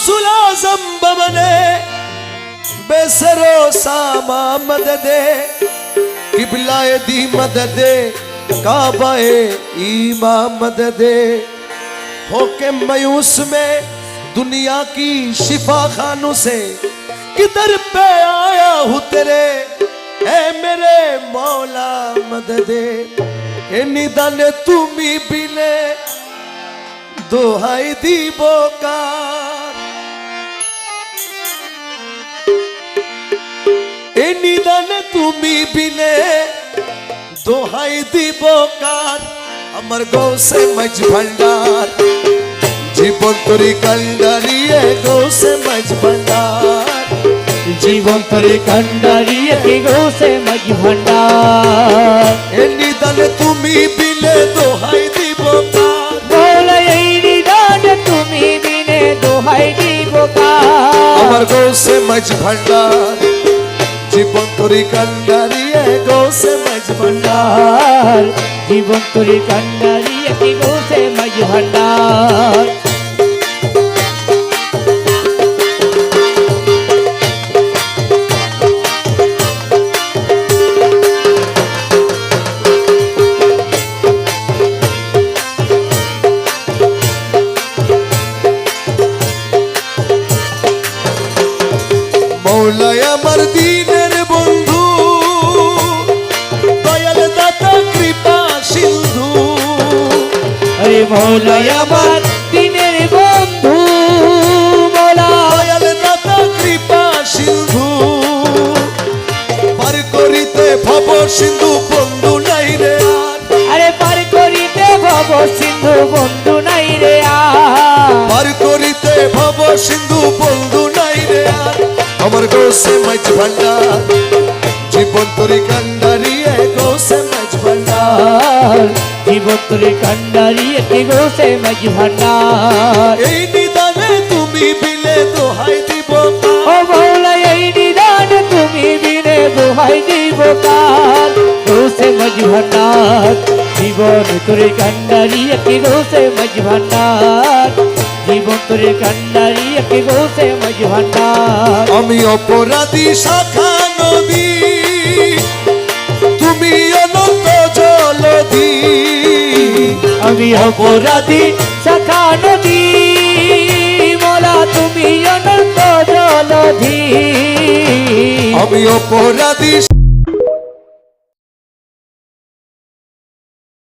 गौसुल आजम बमने बेसरो सामा मददे किबलाए दी मददे काबाए ईमा मददे होके मायूस में दुनिया की शिफा खानों से किधर पे आया हूँ तेरे ऐ मेरे मौला मददे ए निदान तुमी बिले दोहाई दीबो का ए निदान तुमी बिले दोहाई दीबो का अमर गौ से मज भंडार जीवन तोरी कंडारिए गौ से मज भंडार जीवन तोरी कंडारिए गौ से मज भंडार ए निदान तुमी बिले दोहाई दीबो का मौला ए निदान तुमी बिने दोहाई दीबो का अमर गौ से मज भंडार जीवन तोरी कंडारिए गौ से मज भंडार जीवन तोरी कंडारिए गौ से मज भंडार मौला अमर दीनेर बंधु दयाल दाता कृपा सिंधु अरे मौला अमर दीनेर बंधु मौला दयाल दाता कृपा सिंधु पार करिते भव सिंधु बंधु নাই রে अरे पार करिते भव सिंधु बंधु নাই রে पार करिते भव सिंधु बंधु নাই रे अमर गौ से मज भंडार जीवन तोरी कंडारिए गौ से मज भंडार जीवन तोरी कंडारिए गौ से मज भंडार এই নিদানে তুমি বিলে দোহাই দিব ओ मौला এই নিদান তুমি বিনে দোহাই দিব কার গৌ से मज भंडार जीवन तोरी कंडारिए गौ से मज भंडार জীবন তোরে কান্ডারি গৌ সে মজ ভান্ডার আমি অপরাধী শাখা নদী তুমি অনন্ত জলধি আমি অপরাধী শাখা নদী মোলা তুমি অনন্ত জলধি আমি অপরাধী